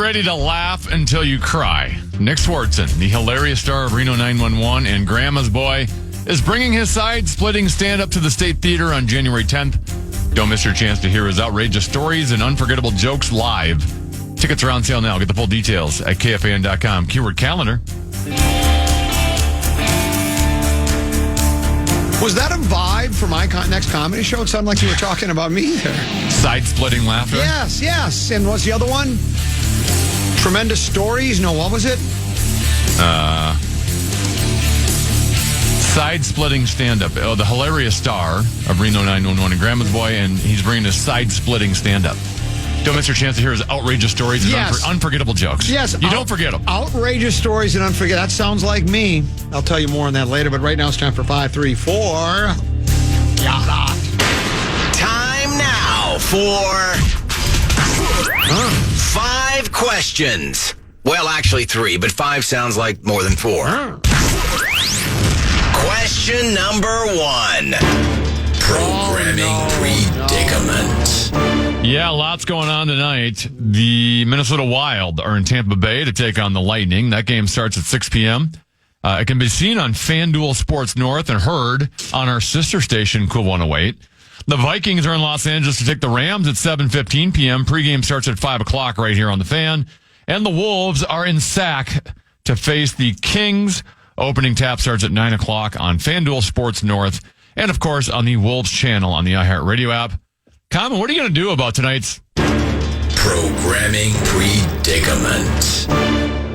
ready to laugh until you cry. Nick Swartzen, the hilarious star of Reno 911 and Grandma's Boy, is bringing his side-splitting stand-up to the State Theater on January 10th. Don't miss your chance to hear his outrageous stories and unforgettable jokes live. Tickets are on sale now. Get the full details at KFAN.com. Keyword calendar. Was that a vibe for my next comedy show? It sounded like you were talking about me there. Side-splitting laughter? Yes. And what's the other one? Tremendous stories? No, what was it? Side-splitting stand-up. Oh, the hilarious star of Reno 911 and Grandma's Boy, and he's bringing a side-splitting stand-up. Don't miss your chance to hear his outrageous stories and unforgettable jokes. Yes. You don't forget them. Outrageous stories and unforgettable. That sounds like me. I'll tell you more on that later, but right now it's time for 5, 3, 4. Yada. Time now for 5 questions. Well, actually 3, but 5 sounds like more than 4. Question number 1. Programming Predicament. Yeah, lots going on tonight. The Minnesota Wild are in Tampa Bay to take on the Lightning. That game starts at 6 p.m. It can be seen on FanDuel Sports North and heard on our sister station, Cool 108. The Vikings are in Los Angeles to take the Rams at 7:15 p.m. Pregame starts at 5 o'clock right here on the Fan. And the Wolves are in Sac to face the Kings. Opening tap starts at 9 o'clock on FanDuel Sports North. And, of course, on the Wolves channel on the iHeartRadio app. Common, what are you going to do about tonight's Programming Predicament?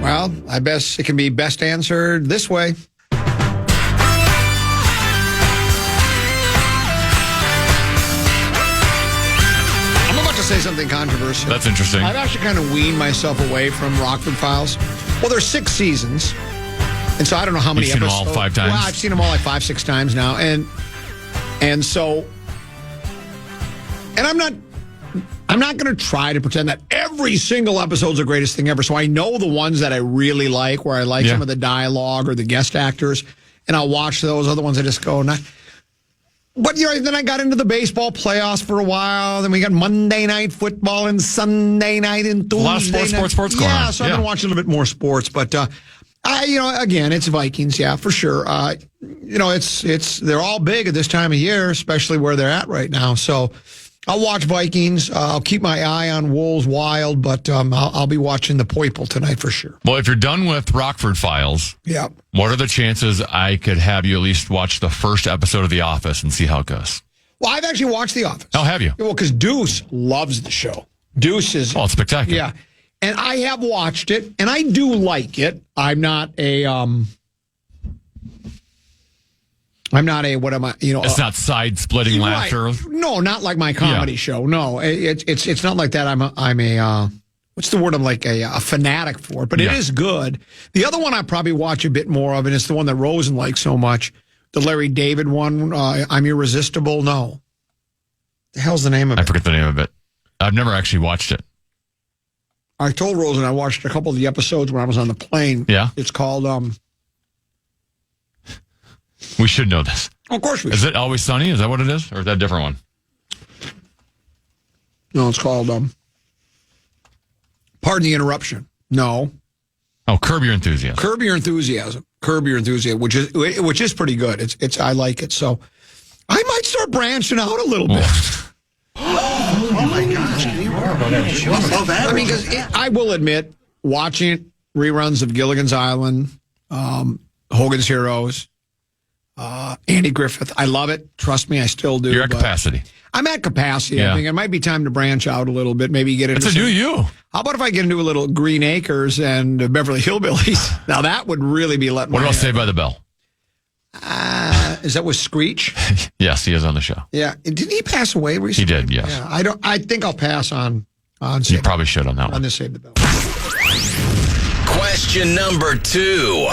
Well, I guess it can be best answered this way. I'm about to say something controversial. That's interesting. I've actually kind of weaned myself away from Rockford Files. Well, there's 6 seasons. And so I don't know how many episodes. You've seen them all 5 times? Well, I've seen them all like 5, 6 times now. And so... And I'm not going to try to pretend that every single episode's the greatest thing ever. So I know the ones that I really like, where I like some of the dialogue or the guest actors, and I'll watch those. Other ones I just go, nah. But then I got into the baseball playoffs for a while. Then we got Monday night football and Sunday night and Tuesday a lot of sports going on. Yeah, so I've been watching a little bit more sports. But again, it's Vikings, yeah, for sure. They're all big at this time of year, especially where they're at right now. So I'll watch Vikings. I'll keep my eye on Wolves Wild, but I'll be watching the Poiple tonight for sure. Well, if you're done with Rockford Files, what are the chances I could have you at least watch the first episode of The Office and see how it goes? Well, I've actually watched The Office. Oh, have you? Well, because Deuce loves the show. Deuce is... Oh, it's spectacular. Yeah. And I have watched it, and I do like it. I'm not a... what am I, It's not side-splitting laughter. Right. No, not like my comedy show. No, it's not like that. I'm a what's the word? I'm like a fanatic for it, but it is good. The other one I probably watch a bit more of, and it's the one that Rosen likes so much, the Larry David one, I'm Irresistible. No. The hell's the name of it? I forget the name of it. I've never actually watched it. I told Rosen I watched a couple of the episodes when I was on the plane. Yeah. It's called... We should know this. Of course we should. Is it Always Sunny? Is that what it is? Or is that a different one? No, it's called, Pardon the Interruption. No. Oh, Curb Your Enthusiasm. Curb Your Enthusiasm. Curb Your Enthusiasm, which is pretty good. It's I like it. So I might start branching out a little bit. Oh my gosh. You are above average. I mean, because I will admit, watching reruns of Gilligan's Island, Hogan's Heroes, Andy Griffith. I love it. Trust me, I still do. You're at capacity. I'm at capacity. I think it might be time to branch out a little bit. Maybe get into It's a new you. How about if I get into a little Green Acres and Beverly Hillbillies? Now that would really be letting. What about Saved by the Bell? Is that with Screech? Yes, he is on the show. Yeah. Didn't he pass away recently? He did. Yes. Yeah. I think I'll pass on. You probably should on that one. On the Save the Bell. Question number 2.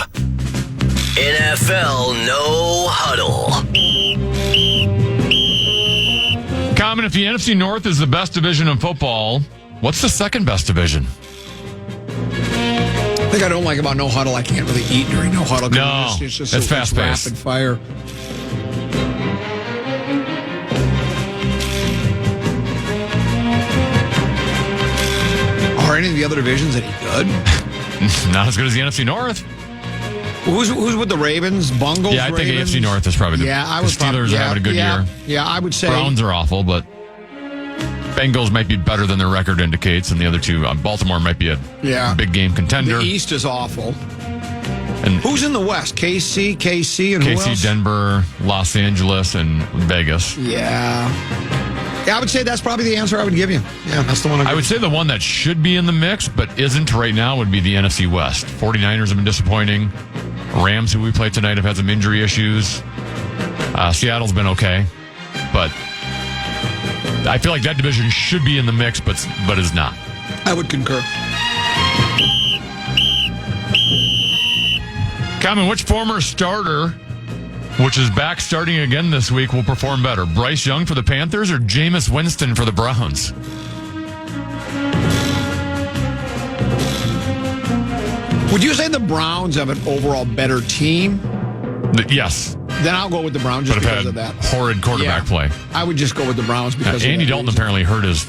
NFL No Huddle. Common, if the NFC North is the best division in football, what's the second best division? The thing I don't like about No Huddle, I can't really eat during No Huddle. No, it's just it's fast-paced. Rapid fire. Are any of the other divisions any good? Not as good as the NFC North. Who's with the Ravens? Bungles? Yeah, I think Ravens? AFC North is probably the Steelers are having a good year. Yeah, I would say. Browns are awful, but Bengals might be better than their record indicates, and the other two, Baltimore might be a big game contender. The East is awful. And who's in the West? KC, and who else? KC, Denver, Los Angeles, and Vegas. Yeah, I would say that's probably the answer I would give you. Yeah, that's the one I would say the one that should be in the mix, but isn't right now, would be the NFC West. 49ers have been disappointing. Rams, who we play tonight, have had some injury issues. Seattle's been okay, but I feel like that division should be in the mix, but is not. I would concur. Common, which former starter, which is back starting again this week, will perform better? Bryce Young for the Panthers or Jameis Winston for the Browns? Would you say the Browns have an overall better team? Yes. Then I'll go with the Browns just because of that. Horrid quarterback play. I would just go with the Browns because Andy Dalton apparently hurt his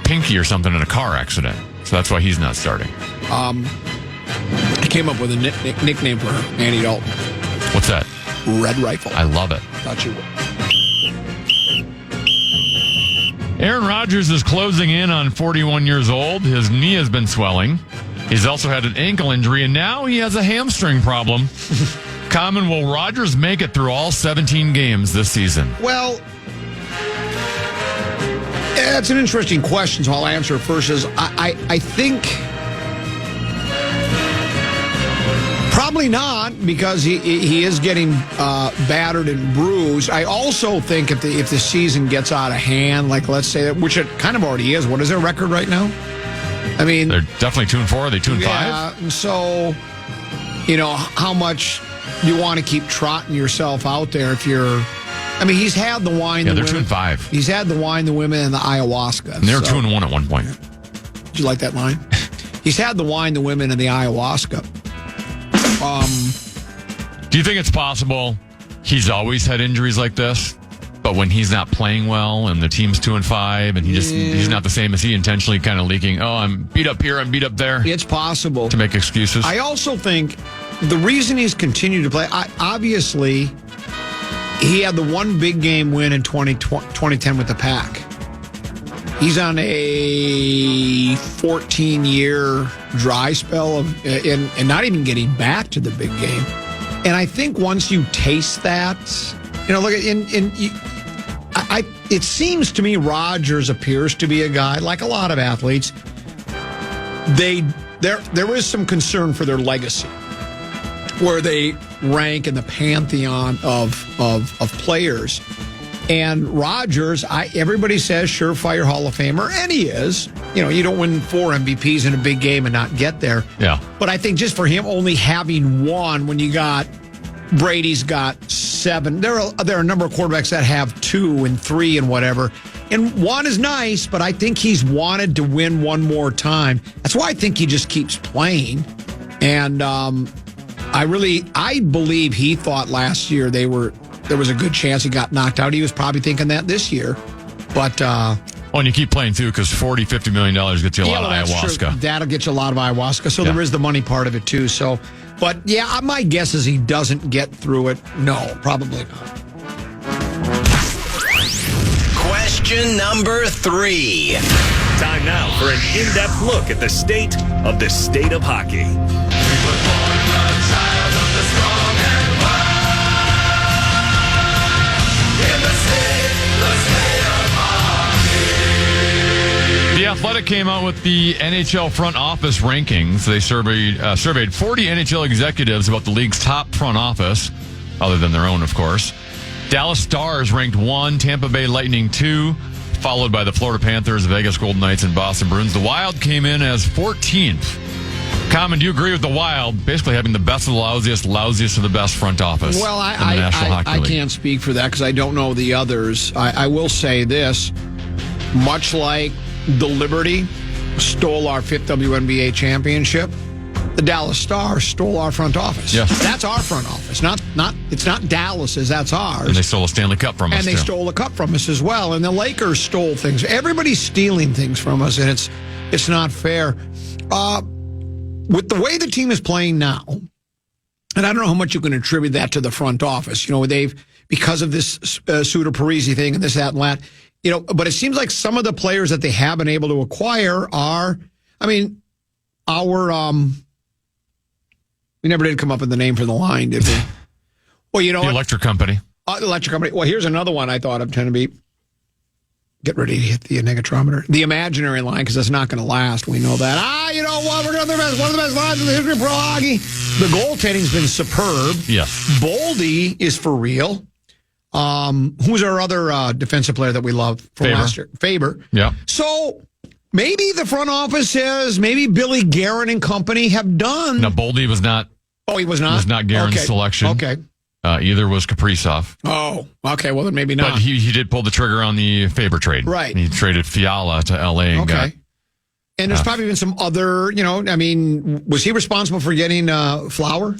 pinky or something in a car accident, so that's why he's not starting. I came up with a nickname for Andy Dalton. What's that? Red Rifle. I love it. Thought you would. Aaron Rodgers is closing in on 41 years old. His knee has been swelling. He's also had an ankle injury, and now he has a hamstring problem. Common, will Rodgers make it through all 17 games this season? Well, it's an interesting question, so I'll answer it first. I think probably not, because he is getting battered and bruised. I also think if the season gets out of hand, like let's say, which it kind of already is. What is their record right now? I mean, they're definitely 2-4. Are they 2-5? Yeah, and so how much you want to keep trotting yourself out there if you're. I mean, he's had the wine. Yeah, the they're women. 2-5. He's had the wine, the women, and the ayahuasca. And they were 2-1 at one point. Did you like that line? He's had the wine, the women, and the ayahuasca. Do you think it's possible he's always had injuries like this, but when he's not playing well and the team's 2-5 and he's not the same, as he intentionally kind of leaking, oh, I'm beat up here, I'm beat up there? It's possible. To make excuses? I also think the reason he's continued to play, obviously, he had the one big game win in 2010 with the Pack. He's on a 14-year dry spell and not even getting back to the big game. And I think once you taste that, look at it seems to me Rodgers appears to be a guy, like a lot of athletes, there is some concern for their legacy, where they rank in the pantheon of players. And Rodgers, everybody says surefire Hall of Famer, and he is. You don't win 4 MVPs in a big game and not get there. Yeah. But I think just for him only having one, when you got Brady's got 7, there are a number of quarterbacks that have 2 and 3 and whatever. And 1 is nice, but I think he's wanted to win one more time. That's why I think he just keeps playing. And I believe he thought last year there was a good chance he got knocked out. He was probably thinking that this year. But and you keep playing too, because $40-50 million gets you a lot of ayahuasca. True. That'll get you a lot of ayahuasca. So there is the money part of it too. So, but yeah, my guess is he doesn't get through it. No, probably not. Question number 3. Time now for an in-depth look at the state of hockey. The Athletic came out with the NHL front office rankings. They surveyed 40 NHL executives about the league's top front office, other than their own, of course. Dallas Stars ranked 1, Tampa Bay Lightning 2, followed by the Florida Panthers, Vegas Golden Knights, and Boston Bruins. The Wild came in as 14th. Common, do you agree with the Wild basically having the best of the lousiest of the best front office in the National Hockey League? I can't speak for that because I don't know the others. I will say this, much like the Liberty stole our 5th WNBA championship, the Dallas Stars stole our front office. Yes. That's our front office. It's not Dallas's, that's ours. And they stole a Stanley Cup from us, and they stole a cup from us as well. And the Lakers stole things. Everybody's stealing things from us, and it's not fair. With the way the team is playing now, and I don't know how much you can attribute that to the front office. Because of this Suter Parisi thing and this, that, and that. But it seems like some of the players that they have been able to acquire are, we never did come up with the name for the line, did we? Well, the electric company. The electric company. Well, here's another one I thought of, Tennessee. Get ready to hit the negatrometer. The imaginary line, because it's not going to last. We know that. You know what? We're going to have one of the best lines in the history of pro hockey. The goaltending's been superb. Yes. Boldy is for real. Who's our other defensive player that we love from last year? Faber. Yeah. So maybe the front office says, maybe Billy Guerin and company have done. No, Boldy was not. Oh, he was not? Was not Guerin's selection. Okay. Either was Kaprizov. Oh, okay. Well, then maybe not. But he did pull the trigger on the Faber trade. Right. He traded Fiala to L.A. and got. And there's probably been some other, was he responsible for getting Flower?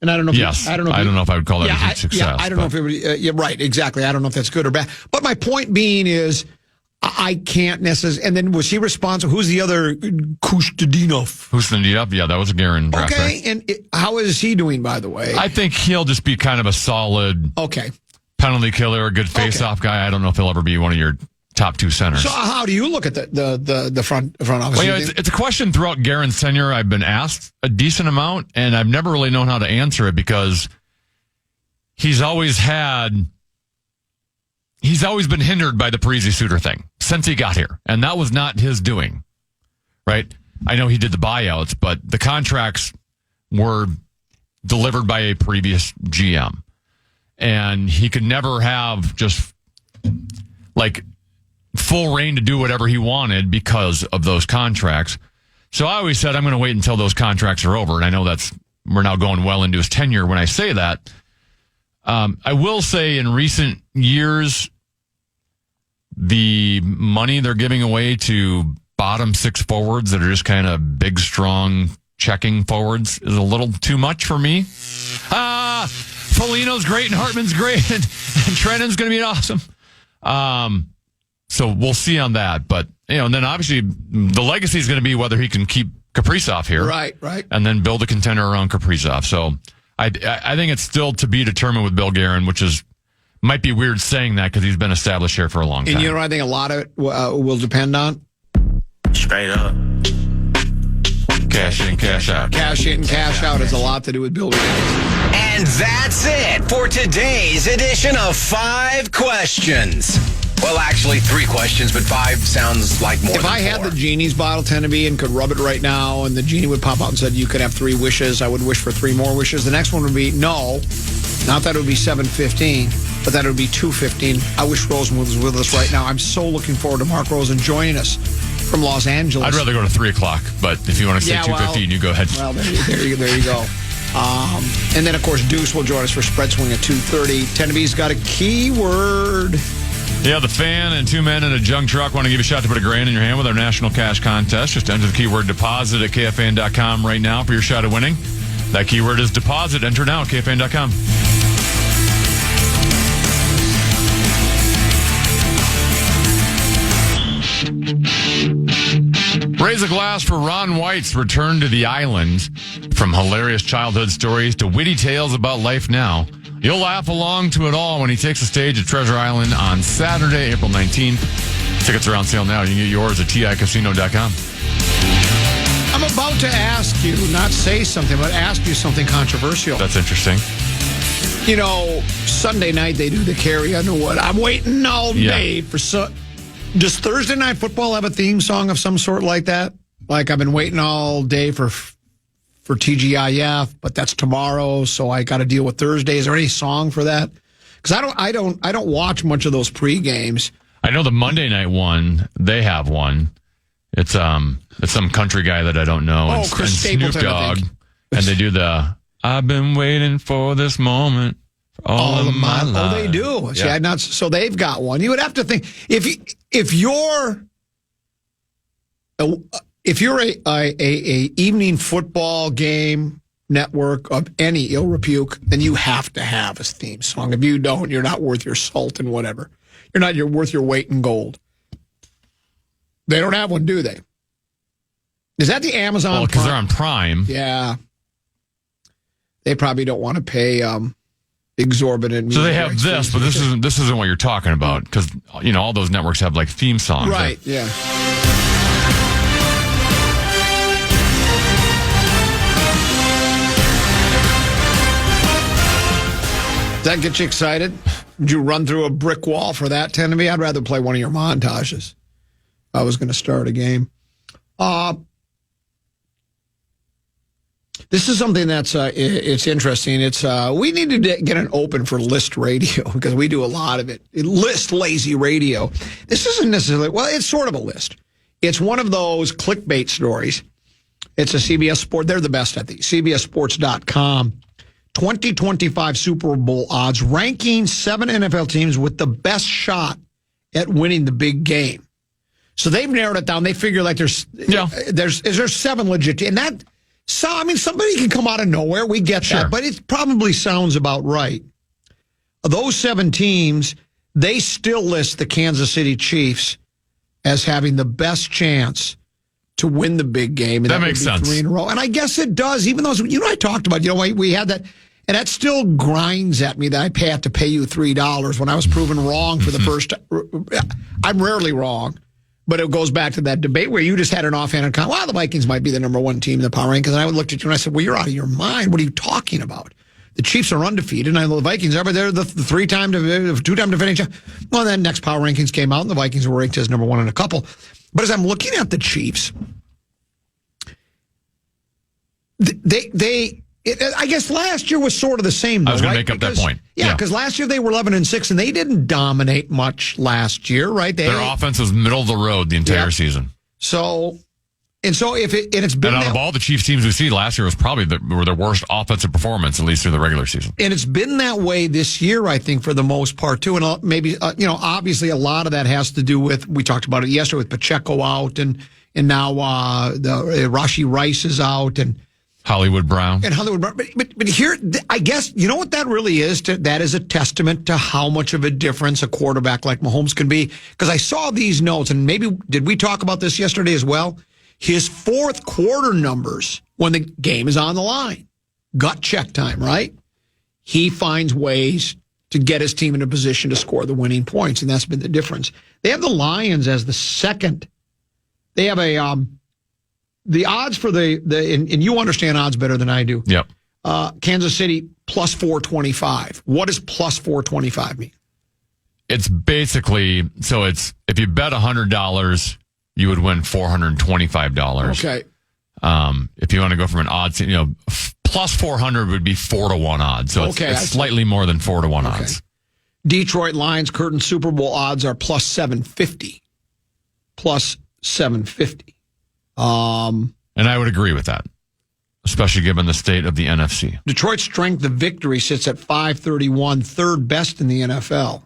And I don't know. I don't know if I would call that a huge success. Yeah, I don't know if it would. Right, exactly. I don't know if that's good or bad. But my point being is, I can't necessarily. And then was he responsible? Who's the other? Kustadinov? Yeah, that was a Guerin draft. Okay, and how is he doing, by the way? I think he'll just be kind of a solid penalty killer, a good face-off guy. I don't know if he'll ever be one of your top two centers. So how do you look at the front office? Well, it's a question throughout Guerin's tenure I've been asked a decent amount, and I've never really known how to answer it because he's always been hindered by the Parisi Suter thing since he got here, and that was not his doing, right? I know he did the buyouts, but the contracts were delivered by a previous GM, and he could never have just full reign to do whatever he wanted because of those contracts. So I always said I'm going to wait until those contracts are over, and I know we're now going well into his tenure when I say that. I will say in recent years, the money they're giving away to bottom six forwards that are just kind of big, strong checking forwards is a little too much for me. Foligno's great and Hartman's great and Trennan's going to be awesome. So we'll see on that. But, and then obviously the legacy is going to be whether he can keep Kaprizov here. Right. And then build a contender around Kaprizov. So I think it's still to be determined with Bill Guerin, which might be weird saying that because he's been established here for a long time. And I think a lot of it will depend on? Straight up. Cash in, cash out. Cash in, cash out has a lot to do with Bill Guerin. And that's it for today's edition of 5 Questions. Well, actually, 3 questions, but 5 sounds like more than 4. If I had the genie's bottle, Tennessee, and could rub it right now, and the genie would pop out and said, you could have 3 wishes, I would wish for 3 more wishes. The next one would be, no, not that it would be 7:15, but that it would be 2:15. I wish Rosen was with us right now. I'm so looking forward to Mark Rosen joining us from Los Angeles. I'd rather go to 3 o'clock, but if you want to say 2:15, you go ahead. Well, there you go. And then, of course, Deuce will join us for Spread Swing at 2:30. Tennessee's got a keyword. Yeah, the fan and 2 men in a junk truck want to give you a shot to put $1,000 in your hand with our national cash contest. Just enter the keyword deposit at KFAN.com right now for your shot at winning. That keyword is deposit. Enter now at KFAN.com. Raise a glass for Ron White's return to the island. From hilarious childhood stories to witty tales about life now. You'll laugh along to it all when he takes the stage at Treasure Island on Saturday, April 19th. Tickets are on sale now. You can get yours at TICasino.com. I'm about to ask you, not say something, but ask you something controversial. That's interesting. Sunday night they do the carry. I know what. I'm waiting all day for Does Thursday Night Football have a theme song of some sort like that? Like I've been waiting all day for TGIF, but that's tomorrow, so I got to deal with Thursday. Is there any song for that? Because I don't watch much of those pre-games. I know the Monday night one. They have one. It's some country guy that I don't know. Oh, Chris Stapleton, Snoop Dogg, and they do the "I've been waiting for this moment all of my life." Oh, they do. Yeah. See, so they've got one. You would have to think if you're If you're a evening football game network of any ill repute, then you have to have a theme song. If you don't, you're not worth your salt and whatever. You're worth your weight in gold. They don't have one, do they? Is that the Amazon? Well, because they're on Prime. Yeah. They probably don't want to pay exorbitant music. So they have this, but this isn't what you're talking about, because all those networks have like theme songs. Right, yeah. Does that get you excited? Did you run through a brick wall for that, tend to be? I'd rather play one of your montages. I was going to start a game. This is something that's it's interesting. It's we need to get an open for List Radio because we do a lot of it. List lazy radio. This isn't necessarily, well, it's sort of a list. It's one of those clickbait stories. It's a CBS Sport. They're the best at these. CBSSports.com. 2025 Super Bowl odds, ranking 7 NFL teams with the best shot at winning the big game. So they've narrowed it down. They figure like there's 7 legit, and that. So I mean, somebody can come out of nowhere. We get that, but it probably sounds about right. Of those 7 teams, they still list the Kansas City Chiefs as having the best chance to win the big game. And that makes sense. 3 in a row. And I guess it does, even though, I talked about, we had that, and that still grinds at me that I had to pay you $3 when I was proven wrong for the first time. I'm rarely wrong, but it goes back to that debate where you just had an offhanded comment, well, the Vikings might be the number 1 team in the power rankings. And I looked at you and I said, well, you're out of your mind. What are you talking about? The Chiefs are undefeated, and I know the Vikings are, but they're the 2-time defending champ. Well, then next power rankings came out, and the Vikings were ranked as number 1 in a couple. But as I'm looking at the Chiefs, I guess last year was sort of the same, though, I was going to make up that point. Yeah, because last year they were 11-6, and they didn't dominate much last year, right? Their offense was middle of the road the entire season. So it's been, and out of all the Chiefs teams we see, last year was probably their worst offensive performance, at least through the regular season. And it's been that way this year, I think, for the most part too. And maybe obviously a lot of that has to do with, we talked about it yesterday, with Pacheco out, and now Rashee Rice is out, and Hollywood Brown. But here, I guess, you know what that really is? That is a testament to how much of a difference a quarterback like Mahomes can be. Because I saw these notes, and maybe, did we talk about this yesterday as well? His fourth quarter numbers when the game is on the line. Gut check time, right? He finds ways to get his team in a position to score the winning points, and that's been the difference. They have the Lions as the second. They have the odds for and you understand odds better than I do. Yep. Kansas City plus 425. What does plus 425 mean? It's basically, so it's, if you bet $100, you would win $425. Okay. If you want to go from an odds, plus 400 would be 4-1 odds. So it's slightly more than 4-1 odds. Detroit Lions current Super Bowl odds are plus 750. Plus 750. And I would agree with that, especially given the state of the NFC. Detroit's strength of victory sits at 531, third best in the NFL.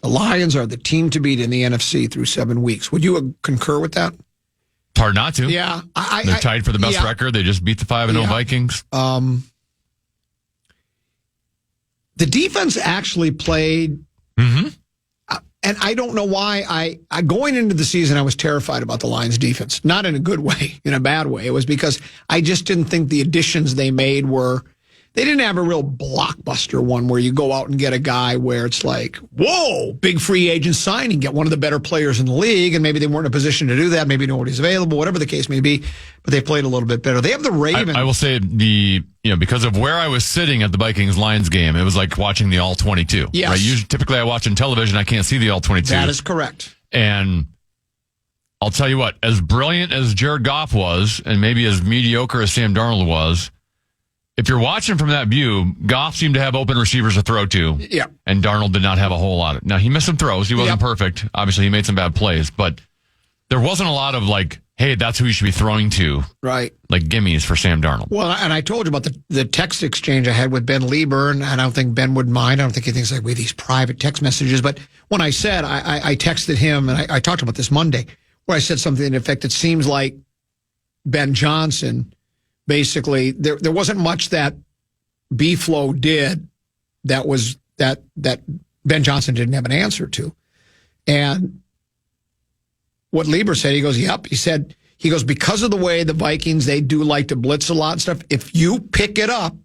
The Lions are the team to beat in the NFC through 7 weeks. Would you concur with that? It's hard not to. Yeah. They're tied for the best record. They just beat the 5-0 Vikings. The defense actually played... Mm-hmm. And I don't know why I going into the season, I was terrified about the Lions defense. Not in a good way, in a bad way. It was because I just didn't think the additions they made they didn't have a real blockbuster one where you go out and get a guy where it's like, whoa, big free agent signing, get one of the better players in the league. And maybe they weren't in a position to do that. Maybe nobody's available, whatever the case may be. But they played a little bit better. They have the Ravens. I will say because of where I was sitting at the Vikings-Lions game, it was like watching the All-22. Yes. Right? Typically I watch on television. I can't see the All-22. That is correct. And I'll tell you what, as brilliant as Jared Goff was, and maybe as mediocre as Sam Darnold was, if you're watching from that view, Goff seemed to have open receivers to throw to. Yeah. And Darnold did not have a whole lot. Now, he missed some throws. He wasn't perfect. Obviously, he made some bad plays. But there wasn't a lot of hey, that's who you should be throwing to. Right. Like gimmies for Sam Darnold. Well, and I told you about the text exchange I had with Ben Lieber, and I don't think Ben would mind. I don't think he thinks these private text messages. But when I said, I texted him, and I talked about this Monday, where I said something in effect, it seems like Ben Johnson, basically, there wasn't much that B-Flow did that Ben Johnson didn't have an answer to. And what Lieber said, he goes, yep. He goes, because of the way the Vikings, they do like to blitz a lot and stuff, if you pick it up,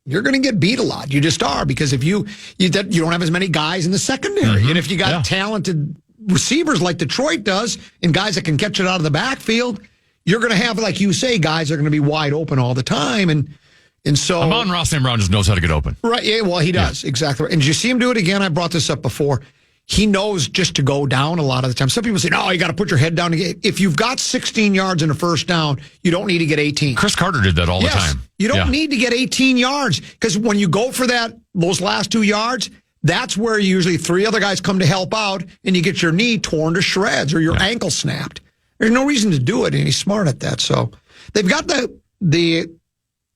you're going to get beat a lot. You just are, because if you don't have as many guys in the secondary. Mm-hmm. And if you got talented receivers like Detroit does and guys that can catch it out of the backfield, you're going to have, like you say, guys are going to be wide open all the time. And so Amon-Ra St. Brown just knows how to get open. Right. Yeah, well, he does. Yeah. Exactly. And did you see him do it again? I brought this up before. He knows just to go down a lot of the time. Some people say, no, you got to put your head down. If you've got 16 yards and a first down, you don't need to get 18. Chris Carter did that all the time. You don't need to get 18 yards, because when you go for those last 2 yards, that's where usually 3 other guys come to help out, and you get your knee torn to shreds or your ankle snapped. There's no reason to do it, and he's smart at that. So they've got the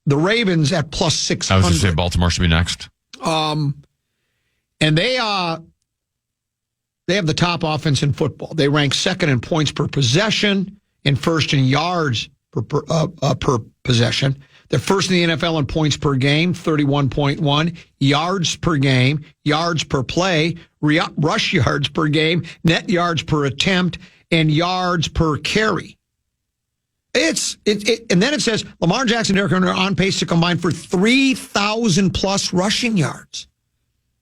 Ravens at plus 600. I was going to say Baltimore should be next. And they have the top offense in football. They rank second in points per possession and first in yards per possession. They're first in the NFL in points per game, 31.1, yards per game, yards per play, rush yards per game, net yards per attempt, and yards per carry. And then it says Lamar Jackson and Derrick Henry are on pace to combine for 3,000 plus rushing yards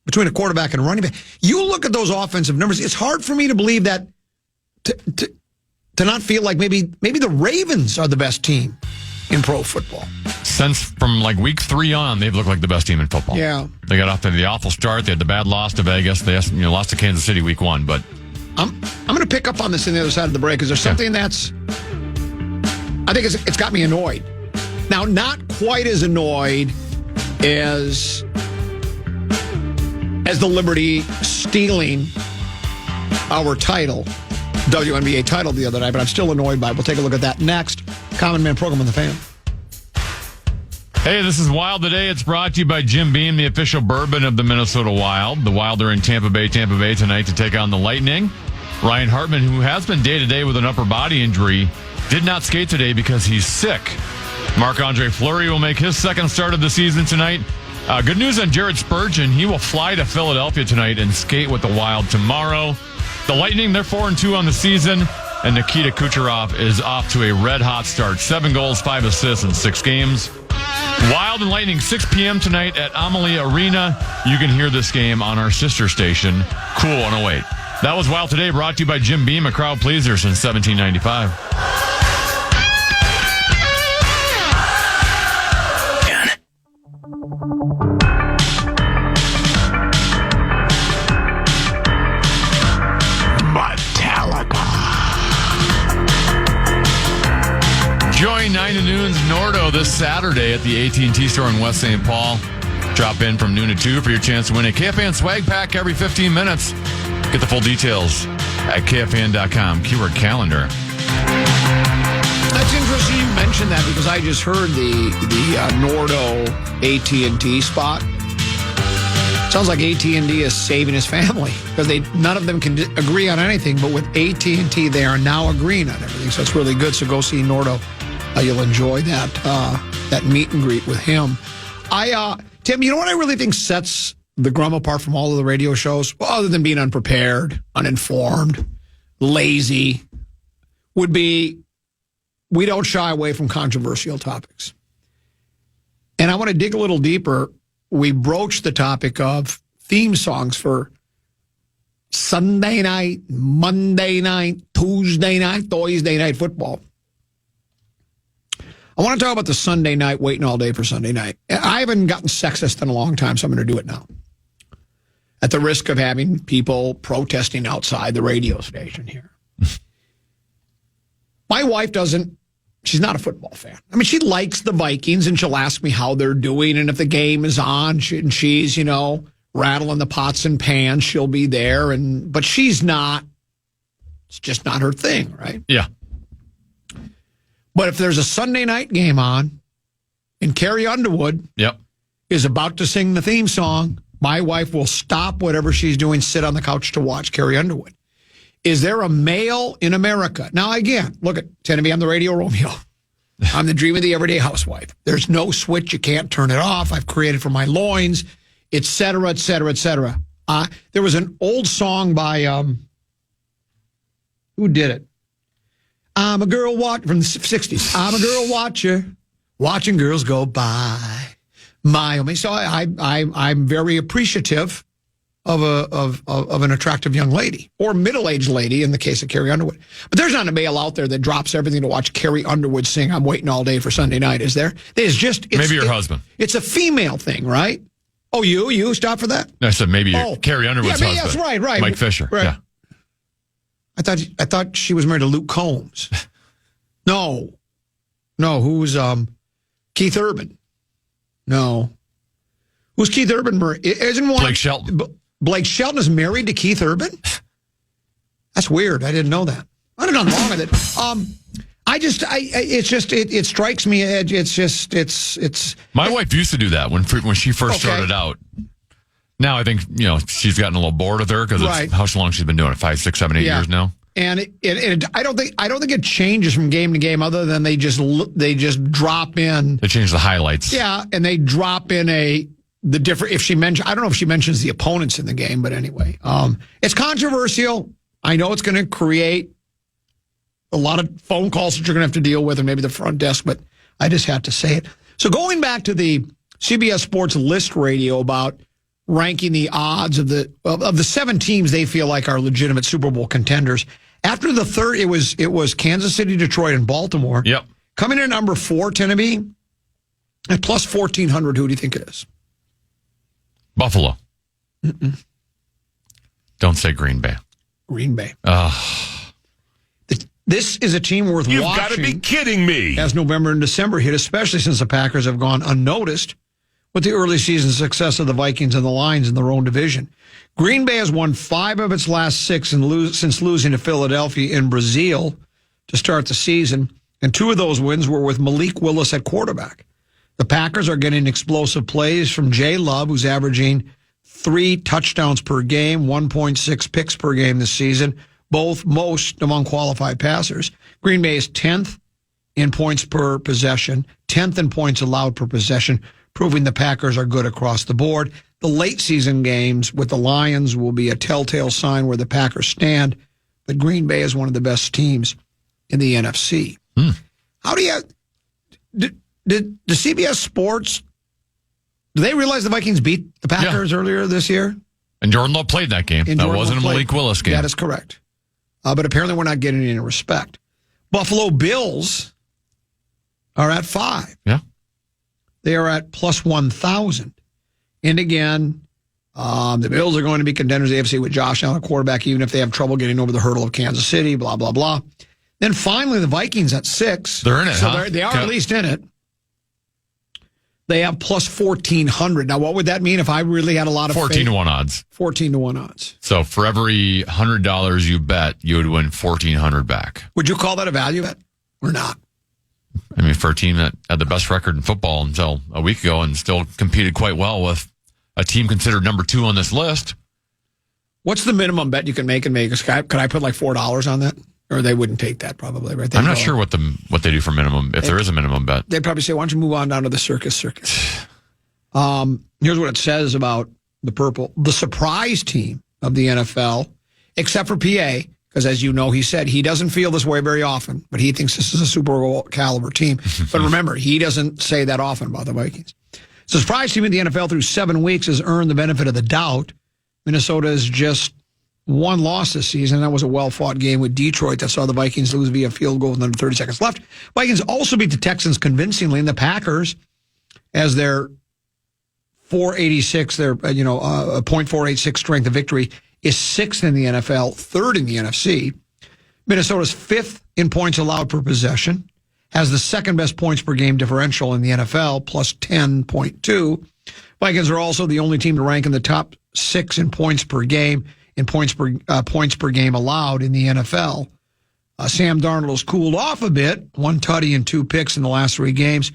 between a quarterback and a running back. You look at those offensive numbers, it's hard for me to believe that to not feel like maybe the Ravens are the best team in pro football. Since from like week 3 on, they've looked like the best team in football. Yeah. They got off to the awful start. They had the bad loss to Vegas. They lost to Kansas City week 1, but I'm going to pick up on this on the other side of the break, because there's something that's, I think it's got me annoyed. Now, not quite as annoyed as the Liberty stealing our title, WNBA title the other night, but I'm still annoyed by it. We'll take a look at that next. Common Man program on the Fan. Hey, this is Wild Today. It's brought to you by Jim Beam, the official bourbon of the Minnesota Wild. The Wild are in Tampa Bay tonight to take on the Lightning. Ryan Hartman, who has been day-to-day with an upper body injury, did not skate today because he's sick. Marc-Andre Fleury will make his second start of the season tonight. Good news on Jared Spurgeon. He will fly to Philadelphia tonight and skate with the Wild tomorrow. The Lightning, they're 4-2 on the season, and Nikita Kucherov is off to a red-hot start. 7 goals, 5 assists in 6 games. Wild and Lightning, 6 p.m. tonight at Amalie Arena. You can hear this game on our sister station, Cool 108. That was Wild Today, brought to you by Jim Beam, a crowd pleaser since 1795. Join 9 to noon's Nordo this Saturday at the AT&T store in West St. Paul. Drop in from noon to 2 for your chance to win a KFAN swag pack every 15 minutes. Get the full details at KFAN.com. Keyword calendar. That's interesting you mentioned that, because I just heard the Nordo AT&T spot. Sounds like AT&T is saving his family, because none of them can agree on anything, but with AT&T they are now agreeing on everything. So it's really good. So go see Nordo. You'll enjoy that meet and greet with him. Tim, you know what I really think sets the Grum apart from all of the radio shows, well, other than being unprepared, uninformed, lazy, would be we don't shy away from controversial topics. And I want to dig a little deeper. We broached the topic of theme songs for Sunday night, Monday night, Tuesday night, Thursday night football. I want to talk about the Sunday night, waiting all day for Sunday night. I haven't gotten sexist in a long time, so I'm going to do it now. At the risk of having people protesting outside the radio station here. My wife she's not a football fan. I mean, she likes the Vikings, and she'll ask me how they're doing, and if the game is on, and she's, rattling the pots and pans, she'll be there, but she's not, it's just not her thing, right? Yeah. But if there's a Sunday night game on, and Carrie Underwood is about to sing the theme song, my wife will stop whatever she's doing, sit on the couch to watch Carrie Underwood. Is there a male in America? Now, again, look at Tennessee, I'm the Radio Romeo. I'm the dream of the everyday housewife. There's no switch. You can't turn it off. I've created for my loins, et cetera, et cetera, et cetera. There was an old song by, who did it? I'm a girl watcher from the 60s. I'm a girl watcher, watching girls go by. So I'm very appreciative of an attractive young lady or middle-aged lady in the case of Carrie Underwood. But there's not a male out there that drops everything to watch Carrie Underwood sing I'm Waiting All Day for Sunday Night, is there? It's maybe your husband. It's a female thing, right? Oh, you stop for that? I said maybe Carrie Underwood's husband. Yes, right. Mike Fisher. Right. Yeah. I thought she was married to Luke Combs. No, who's Keith Urban? No. Who's Keith Urban? Isn't one Blake Shelton. Blake Shelton is married to Keith Urban? That's weird. I didn't know that. I'd have done wrong with it. It strikes me. It's. My wife used to do that when she first started out. Now I think she's gotten a little bored with her because how long she's been doing it 5, 6, 7, 8 years now. And I don't think it changes from game to game other than they just drop in. They change the highlights. Yeah, and they drop in the different. I don't know if she mentions the opponents in the game, but anyway, it's controversial. I know it's going to create a lot of phone calls that you're going to have to deal with, or maybe the front desk, but I just had to say it. So going back to the CBS Sports List Radio about ranking the odds of the 7 teams they feel like are legitimate Super Bowl contenders. After the third, it was Kansas City, Detroit, and Baltimore. Yep. Coming in at number 4, Tennessee, at plus 1,400. Who do you think it is? Buffalo. Mm-mm. Don't say Green Bay. Green Bay. This is a team worth watching. You've got to be kidding me. As November and December hit, especially since the Packers have gone unnoticed with the early season success of the Vikings and the Lions in their own division. Green Bay has won 5 of its last 6 since losing to Philadelphia in Brazil to start the season, and 2 of those wins were with Malik Willis at quarterback. The Packers are getting explosive plays from Jay Love, who's averaging 3 touchdowns per game, 1.6 picks per game this season, both most among qualified passers. Green Bay is 10th in points per possession, 10th in points allowed per possession, proving the Packers are good across the board. The late season games with the Lions will be a telltale sign where the Packers stand, but Green Bay is one of the best teams in the NFC. How do you... Did the CBS Sports, do they realize the Vikings beat the Packers earlier this year? And Jordan Love played that game. That wasn't a Malik Willis game. That is correct. But apparently we're not getting any respect. Buffalo Bills are at 5. Yeah. They are at plus 1,000. And again, the Bills are going to be contenders of the AFC with Josh Allen, a quarterback, even if they have trouble getting over the hurdle of Kansas City, blah, blah, blah. Then finally the Vikings at 6. They're in it, so they are at least in it. They have plus 1,400. Now, what would that mean if I really had a lot of 14 to 1 odds. 14 to 1 odds. So for every $100 you bet, you would win 1,400 back. Would you call that a value bet or not? I mean, for a team that had the best record in football until a week ago and still competed quite well with a team considered number 2 on this list. What's the minimum bet you can make in Vegas? Could I put like $4 on that? Or they wouldn't take that probably, right? I'm not sure what they do for minimum, if there is a minimum bet. They'd probably say, why don't you move on down to the circus? Here's what it says about the purple. The surprise team of the NFL, except for PA, because as you know, he said he doesn't feel this way very often, but he thinks this is a Super Bowl caliber team. But remember, he doesn't say that often about the Vikings. The surprise team in the NFL through 7 weeks has earned the benefit of the doubt. Minnesota is just 1 loss this season. That was a well-fought game with Detroit that saw the Vikings lose via field goal with under 30 seconds left. Vikings also beat the Texans convincingly, and the Packers, as their .486, their .486 strength of victory, is 6th in the NFL, 3rd in the NFC. Minnesota's 5th in points allowed per possession, has the 2nd best points per game differential in the NFL, plus 10.2. Vikings are also the only team to rank in the top 6 in points per game, in points per game allowed in the NFL. Sam Darnold has cooled off a bit, 1 tutty and 2 picks in the last 3 games,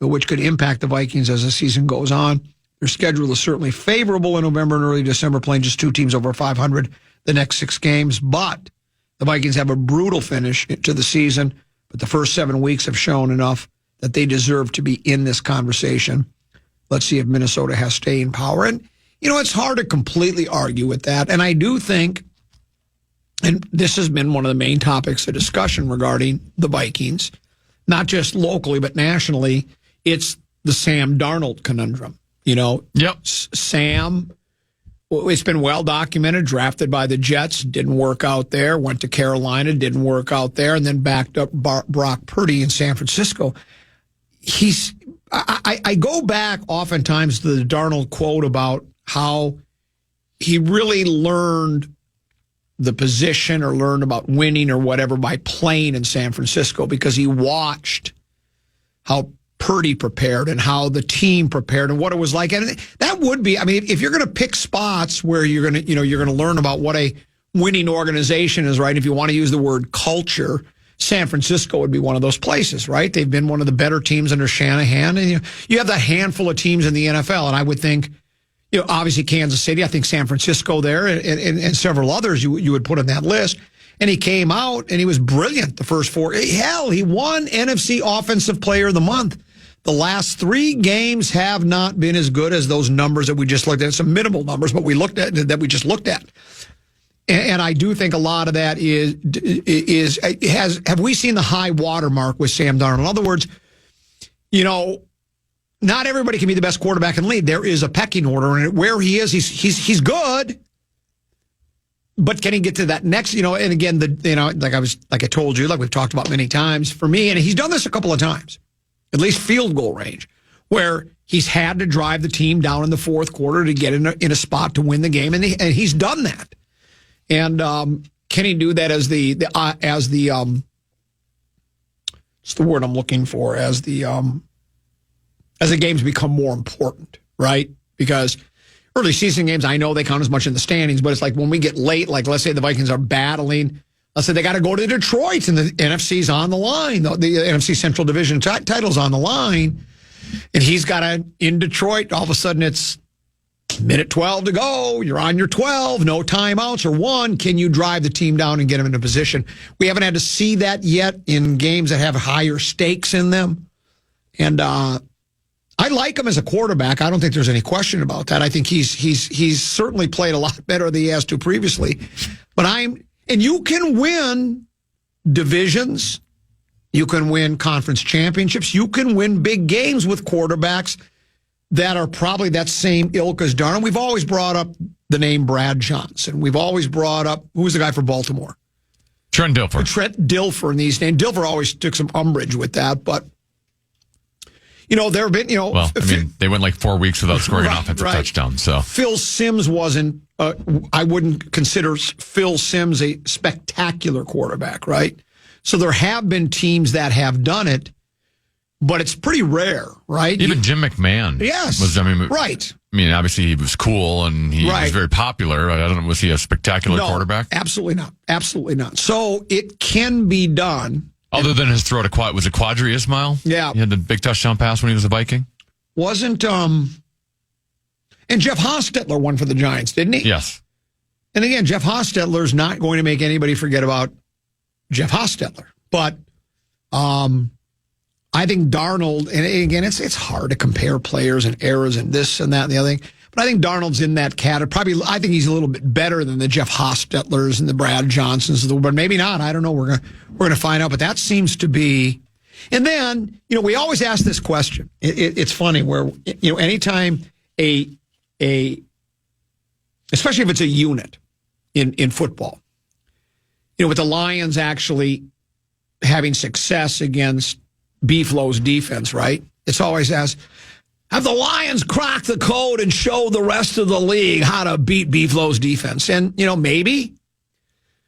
which could impact the Vikings as the season goes on. Their schedule is certainly favorable in November and early December, playing just 2 teams over 500 the next 6 games. But The Vikings have a brutal finish to the season, but the first 7 weeks have shown enough that they deserve to be in this conversation. Let's see if Minnesota has staying power. And, it's hard to completely argue with that. And I do think, and this has been one of the main topics of discussion regarding the Vikings, not just locally, but nationally, it's the Sam Darnold conundrum. Yep. Sam, it's been well documented, drafted by the Jets, didn't work out there, went to Carolina, didn't work out there, and then backed up Brock Purdy in San Francisco. I go back oftentimes to the Darnold quote about how he really learned the position or learned about winning or whatever by playing in San Francisco because he watched how Purdy prepared and how the team prepared and what it was like. And that would be, if you're going to pick spots where you're going to learn about what a winning organization is, right? If you want to use the word culture, San Francisco would be one of those places, right? They've been one of the better teams under Shanahan. And you have that handful of teams in the NFL. And I would think, obviously Kansas City, I think San Francisco there and several others you would put on that list. And he came out and he was brilliant the first 4. Hell, he won NFC Offensive Player of the Month. The last 3 games have not been as good as those numbers that we just looked at. Some minimal numbers, but we just looked at. And I do think a lot of that have we seen the high watermark with Sam Darnold? In other words, not everybody can be the best quarterback in the league. There is a pecking order, and where he is, he's good. But can he get to that next? And again, like I told you, like we've talked about many times. For me, and he's done this a couple of times, at least field goal range, where he's had to drive the team down in the fourth quarter to get in a spot to win the game, and he's done that. And can he do that as the what's the word I'm looking for? As the games become more important, right? Because early season games, I know they count as much in the standings, but it's like when we get late, like let's say the Vikings are battling, let's say they got to go to Detroit and the NFC's on the line, the NFC Central Division title's on the line, and he's got to, in Detroit, all of a sudden it's minute 12 to go, you're on your 12, no timeouts or one, can you drive the team down and get them into position? We haven't had to see that yet in games that have higher stakes in them. And I like him as a quarterback. I don't think there's any question about that. I think he's certainly played a lot better than he has to previously. But and you can win divisions, you can win conference championships, you can win big games with quarterbacks that are probably that same ilk as Darnold. We've always brought up the name Brad Johnson. We've always brought up, who was the guy for Baltimore? Trent Dilfer. Trent Dilfer and these names. Dilfer always took some umbrage with that, but there have been, they went like 4 weeks without scoring an offensive touchdown. So Phil Simms wasn't, I wouldn't consider Phil Simms a spectacular quarterback, right? So there have been teams that have done it, but it's pretty rare, right? Even Jim McMahon. Yes. Right. Obviously he was cool and he was very popular. I don't know, was he a spectacular quarterback? Absolutely not. Absolutely not. So it can be done. Other than his throw to was it Quadri Ismail? Yeah. He had the big touchdown pass when he was a Viking? Wasn't, and Jeff Hostetler won for the Giants, didn't he? Yes. And again, Jeff Hostetler's not going to make anybody forget about Jeff Hostetler. But I think Darnold, and again, it's hard to compare players and eras and this and that and the other thing. But I think Darnold's in that category. I think he's a little bit better than the Jeff Hostetlers and the Brad Johnsons of the world, but maybe not. I don't know. We're gonna find out. But that seems to be. And then we always ask this question. It's funny where anytime especially if it's a unit in football, with the Lions actually having success against Beeflo's defense, right? It's always asked, have the Lions cracked the code and show the rest of the league how to beat Beeflo's defense? And, maybe.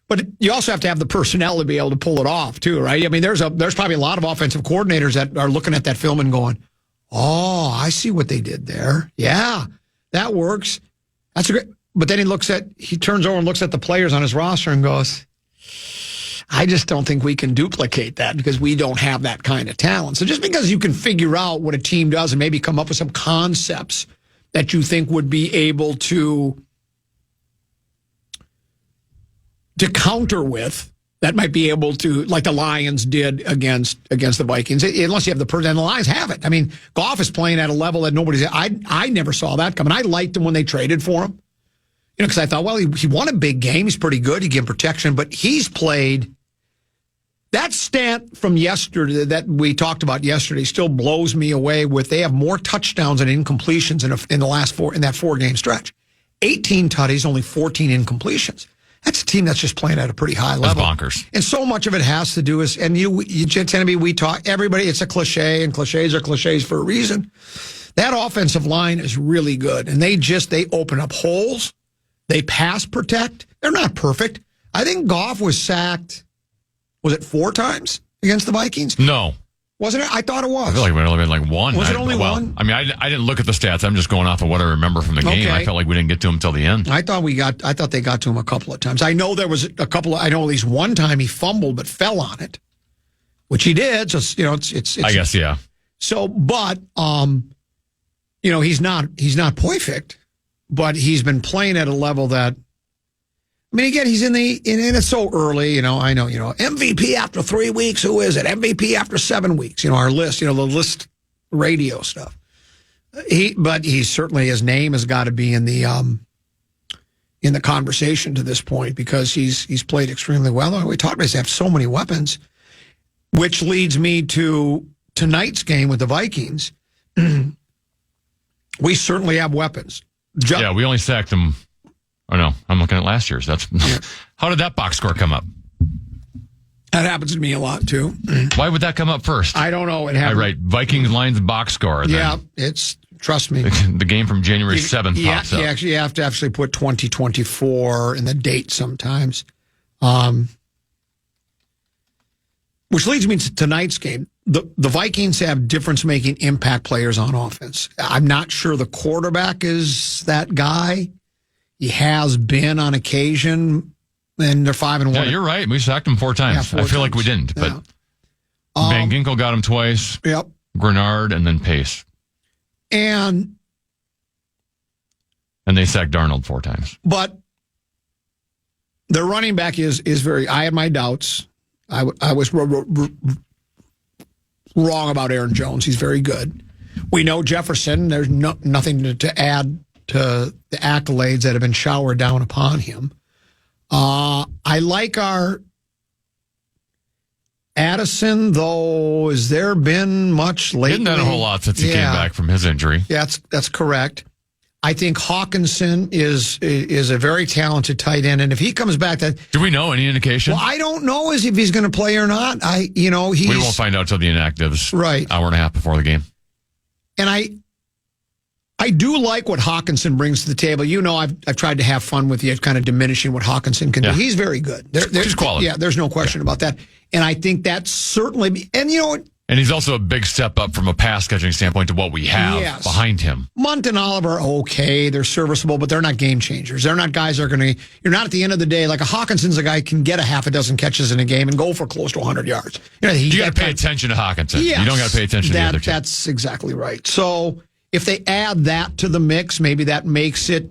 But you also have to have the personnel to be able to pull it off, too, right? There's probably a lot of offensive coordinators that are looking at that film and going, oh, I see what they did there. Yeah, that works. That's a great. But then he turns over and looks at the players on his roster and goes, I just don't think we can duplicate that because we don't have that kind of talent. So just because you can figure out what a team does and maybe come up with some concepts that you think would be able to counter with that might be able to, like the Lions did against the Vikings, unless you have the person, and the Lions have it. I mean, Goff is playing at a level that nobody's. I never saw that coming. I liked him when they traded for him, because I thought, well, he won a big game. He's pretty good. He give him protection, but he's played. That stat from yesterday that we talked about yesterday still blows me away. With they have more touchdowns and incompletions in the last in that 4-game stretch. 18 tutties, only 14 incompletions. That's a team that's just playing at a pretty high level. That's bonkers. And so much of it has to do with, and you tend to be, we talk, everybody, it's a cliche, and cliches are cliches for a reason. That offensive line is really good, and they open up holes. They pass protect. They're not perfect. I think Goff was sacked, was it 4 times against the Vikings? No. Wasn't it? I thought it was. I feel like it would have only been like 1. Was it only 1? I mean, I didn't look at the stats. I'm just going off of what I remember from the game. I felt like we didn't get to him till the end. I thought they got to him a couple of times. I know there was a couple. I know at least one time he fumbled but fell on it, which he did. So it's. I guess yeah. So, but he's not perfect, but he's been playing at a level that. I mean, again, he's and it's so early, I know, MVP after 3 weeks, who is it? MVP after 7 weeks, our list, the list radio stuff. But he certainly, his name has got to be in the conversation to this point, because he's played extremely well. We talked about he have so many weapons, which leads me to tonight's game with the Vikings. We certainly have weapons. Yeah, we only sacked them. Oh, no, I'm looking at last year's. How did that box score come up? That happens to me a lot, too. Why would that come up first? I don't know. It happened. I write Vikings Lions box score. Yeah, trust me. The game from January 7th pops up. You have to actually put 2024 in the date sometimes. Which leads me to tonight's game. The Vikings have difference-making impact players on offense. I'm not sure the quarterback is that guy. He has been on occasion, and they're 5-1. Yeah, you're right. We sacked him 4 times. I feel like we didn't, but Van Ginkel got him twice. Yep. Grenard and then Pace. And they sacked Darnold 4 times. But their running back is very. I had my doubts. I was wrong about Aaron Jones. He's very good. We know Jefferson. There's nothing to add to the accolades that have been showered down upon him. I like our Addison, though. Has there been much lately? Didn't done a whole lot since he came back from his injury. Yeah, that's correct. I think Hawkinson is a very talented tight end, and if he comes back, do we know any indication? Well, I don't know if he's going to play or not. We won't find out till the inactives, right? Hour and a half before the game. And I do like what Hawkinson brings to the table. I've tried to have fun with you, kind of diminishing what Hawkinson can do. He's very good. There's quality. Yeah, there's no question about that. And I think that's certainly, and and he's also a big step up from a pass catching standpoint to what we have behind him. Munt and Oliver, okay, they're serviceable, but they're not game changers. They're not guys that are going to, you're not at the end of the day, like a Hawkinson's a guy who can get a half a dozen catches in a game and go for close to 100 yards. You got to pay attention to Hawkinson. Yes, you don't got to pay attention to the other two. That's exactly right. So if they add that to the mix, maybe that makes it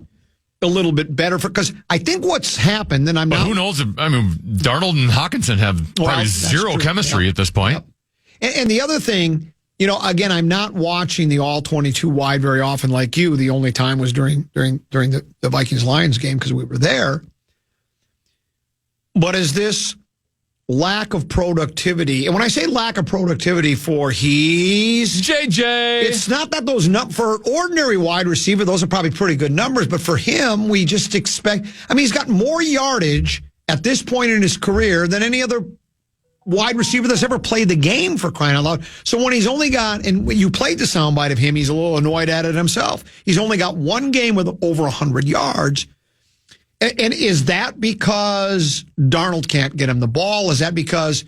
a little bit better because I think what's happened, and who knows? Darnold and Hawkinson have probably zero chemistry at this point. Yep. And the other thing, again, I'm not watching the all 22 wide very often like you. The only time was during the Vikings-Lions game because we were there. But is this lack of productivity? And when I say lack of productivity he's JJ. It's not that for ordinary wide receiver, those are probably pretty good numbers. But for him, we just expect, he's got more yardage at this point in his career than any other wide receiver that's ever played the game, for crying out loud. So when he's only got, and you played the soundbite of him, he's a little annoyed at it himself. He's only got one game with over 100 yards. And is that because Darnold can't get him the ball? Is that because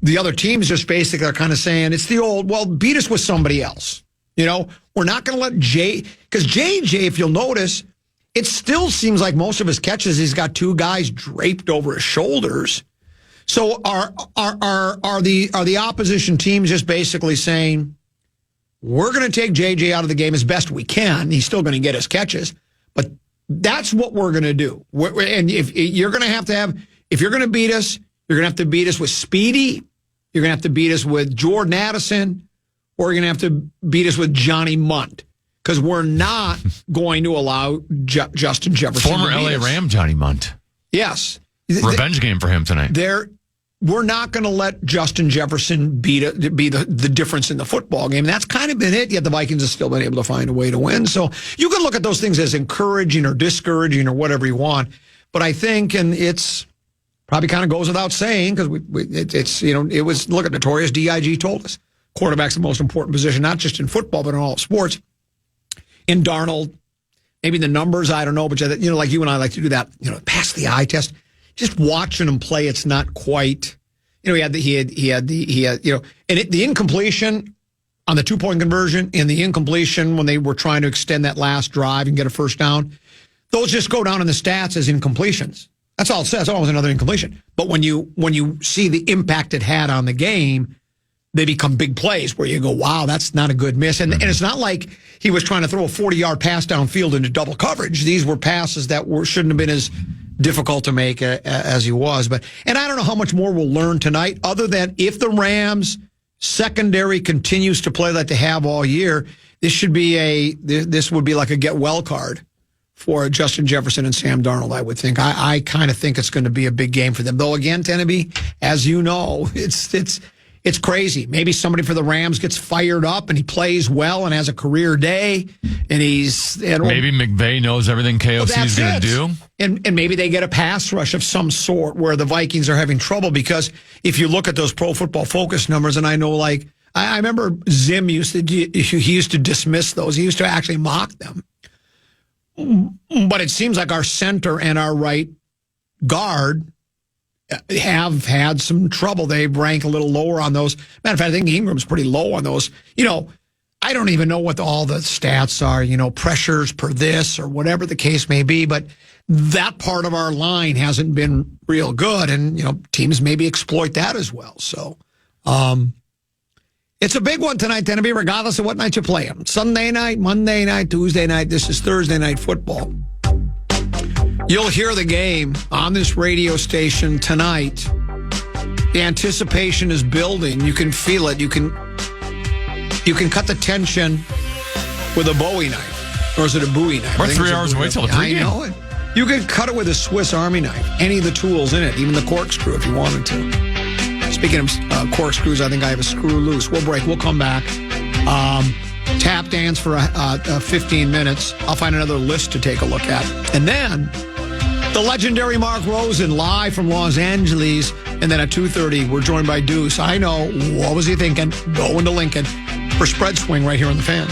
the other teams just basically are kind of saying it's the old, beat us with somebody else? We're not going to let because JJ, if you'll notice, it still seems like most of his catches, he's got two guys draped over his shoulders. So are the opposition teams just basically saying, we're going to take JJ out of the game as best we can. He's still going to get his catches, but that's what we're going to do. And if you're going to if you're going to beat us, You're going to have to beat us with Speedy. You're going to have to beat us with Jordan Addison. Or you're going to have to beat us with Johnny Munt. Because we're not going to allow Justin Jefferson Former to beat LA us. Ram Johnny Munt. Yes. Revenge game for him tonight. We're not going to let Justin Jefferson be the difference in the football game. That's kind of been it, yet the Vikings have still been able to find a way to win. So you can look at those things as encouraging or discouraging or whatever you want. But I think, and it's probably kind of goes without saying, because it was, look at Notorious D.I.G. told us, quarterback's the most important position, not just in football, but in all sports. In Darnold, maybe the numbers, I don't know, but like you and I like to do that, pass the eye test. Just watching him play, it's not quite. He had the incompletion on the 2-point conversion and the incompletion when they were trying to extend that last drive and get a first down. Those just go down in the stats as incompletions. That's all it says. Oh, it was another incompletion. But when you see the impact it had on the game, they become big plays where you go, wow, that's not a good miss. And it's not like he was trying to throw a 40-yard pass downfield into double coverage. These were passes that shouldn't have been as difficult to make as he was. And I don't know how much more we'll learn tonight, other than if the Rams secondary continues to play like they have all year, this would be like a get well card for Justin Jefferson and Sam Darnold, I would think. I kind of think it's going to be a big game for them. Though, again, Teneby, as you know, it's crazy. Maybe somebody for the Rams gets fired up and he plays well and has a career day. And maybe McVay knows everything KOC is going to do. And maybe they get a pass rush of some sort where the Vikings are having trouble, because if you look at those Pro Football Focus numbers, and I know, like, I remember Zim used to dismiss those. He used to actually mock them. But it seems like our center and our right guard have had some trouble. They rank a little lower on those. Matter of fact, I think Ingram's pretty low on those. I don't even know what all the stats are, pressures per this or whatever the case may be, but that part of our line hasn't been real good, and, teams maybe exploit that as well. So it's a big one tonight, Teneby, regardless of what night you play them. Sunday night, Monday night, Tuesday night. This is Thursday night football. You'll hear the game on this radio station tonight. The anticipation is building. You can feel it. You can cut the tension with a Bowie knife. Or is it a Bowie knife? We're 3 hours away till the pregame. I know it. You could cut it with a Swiss Army knife. Any of the tools in it, even the corkscrew if you wanted to. Speaking of corkscrews, I think I have a screw loose. We'll break. We'll come back. Tap dance for 15 minutes. I'll find another list to take a look at. And then the legendary Mark Rosen live from Los Angeles. And then at 2:30, we're joined by Deuce. I know. What was he thinking? Going to Lincoln for Spread Swing right here on the Fan.